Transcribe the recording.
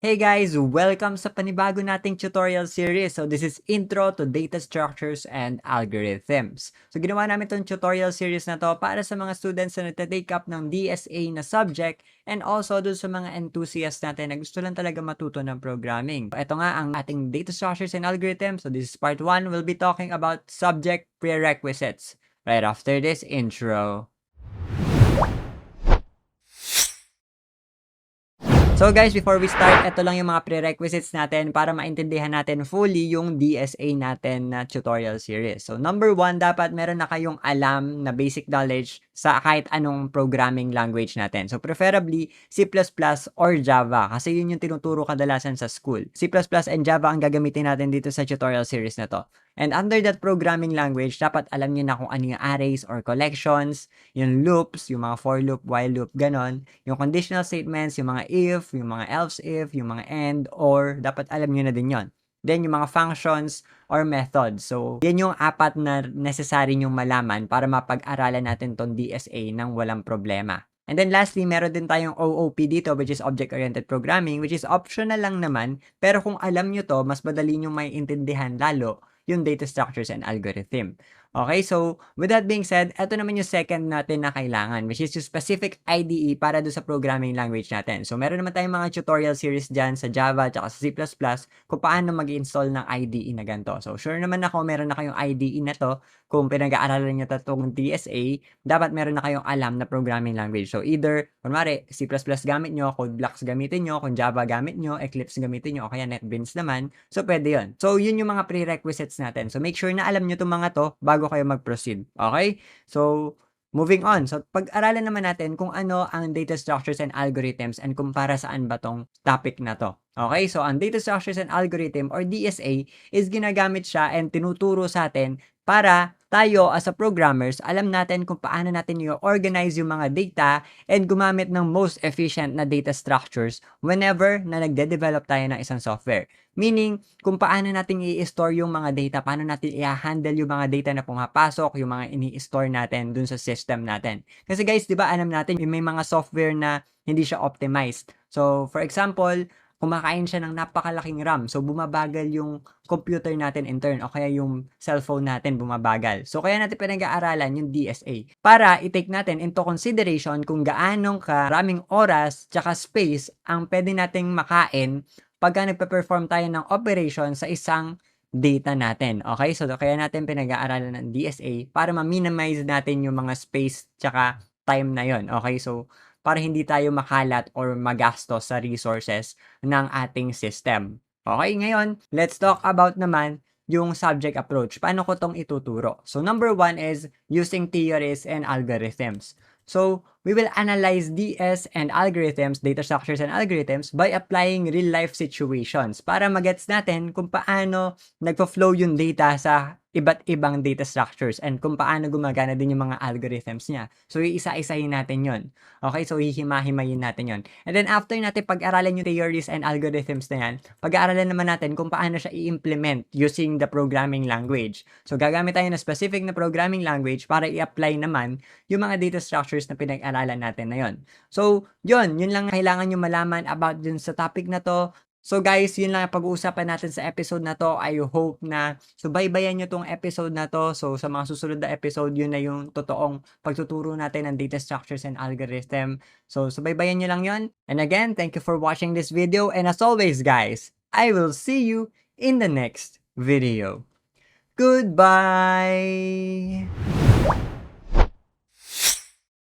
Hey guys! Welcome sa panibago nating tutorial series. So this is Intro to Data Structures and Algorithms. So ginawa namin itong tutorial series na to para sa mga students na nagta-take up ng DSA na subject and also dun sa mga enthusiasts natin na gusto lang talaga matuto ng programming. Ito nga ang ating Data Structures and Algorithms. So this is part 1. We'll be talking about subject prerequisites. Right after this intro. So guys, before we start, ito lang yung mga prerequisites natin para maintindihan natin fully yung DSA natin na tutorial series. So number 1, dapat meron na kayong alam na basic knowledge sa kahit anong programming language natin. So preferably C++ or Java kasi yun yung tinuturo kadalasan sa school. C++ and Java ang gagamitin natin dito sa tutorial series na to. And under that programming language, dapat alam niyo na kung ano yung arrays or collections, yung loops, yung mga for loop, while loop, ganon, yung conditional statements, yung mga if, yung mga else if, yung mga and, or, dapat alam niyo na din yon. Then, yung mga functions or methods. So, yan yung apat na necessary nyong malaman para mapag-aralan natin tong DSA ng walang problema. And then lastly, meron din tayong OOP dito, which is Object-Oriented Programming, which is optional lang naman. Pero kung alam nyo to, mas madali nyo may intindihan lalo yung data structures and algorithm. Okay, so with that being said, ito naman yung second natin na kailangan, which is yung specific IDE para do sa programming language natin. So meron naman tayong mga tutorial series dyan sa Java at sa C++ kung paano mag-install ng IDE na ganito. So sure naman ako, meron na kayong IDE na to. Kung pinag-aaralan nyo itong DSA, dapat meron na kayong alam na programming language. So either, kunwari, C++ gamit nyo, CodeBlocks gamitin nyo, kung Java gamit nyo, Eclipse gamitin nyo, o kaya NetBeans naman. So pwede yun. So yun yung mga prerequisites natin. So make sure na alam nyo itong mga to bago kayo mag-proceed. Okay? So, moving on. So, pag-aralan naman natin kung ano ang data structures and algorithms and kung para saan ba tong topic na to. Okay? So, ang data structures and algorithm or DSA is ginagamit siya and tinuturo sa atin para tayo as a programmers, alam natin kung paano natin i-organize yung mga data and gumamit ng most efficient na data structures whenever na nagde-develop tayo ng isang software. Meaning, kung paano natin i-store yung mga data, paano natin i-handle yung mga data na pumapasok, yung mga ini-store natin dun sa system natin. Kasi guys, di ba alam natin, may mga software na hindi siya optimized. So, for example, kumakain siya ng napakalaking RAM. So, bumabagal yung computer natin in turn o kaya yung cellphone natin bumabagal. So, kaya natin pinag-aaralan yung DSA para i-take natin into consideration kung gaano karaming oras tsaka space ang pwede nating makain pagka nagpe-perform tayo ng operation sa isang data natin. Okay? So, kaya natin pinag-aaralan ng DSA para ma-minimize natin yung mga space tsaka time na yon. Okay? So, para hindi tayo makalat or magastos sa resources ng ating system. Okay, ngayon, let's talk about naman yung subject approach. Paano ko tong ituturo? So, number 1 is using theories and algorithms. So, we will analyze DS and algorithms, data structures and algorithms by applying real-life situations para magets natin kung paano nagpo-flow yung data sa iba't ibang data structures and kung paano gumagana din yung mga algorithms niya. So, iisa-isahin natin yon. Okay? So, hihima-himayin natin yon. And then, after natin pag-aralan yung theories and algorithms na yan, pag-aaralan naman natin kung paano siya i-implement using the programming language. So, gagamit tayo ng specific na programming language para i-apply naman yung mga data structures na pinag-aralan natin na yon. So, yun lang kailangan nyo malaman about dun sa topic na to. So guys, yun lang ang pag-uusapan natin sa episode na to. I hope na subaybayan nyo tong episode na to. So sa mga susunod na episode, yun na yung totoong pagtuturo natin ng data structures and algorithm. So subaybayan nyo lang yun. And again, thank you for watching this video. And as always guys, I will see you in the next video. Goodbye!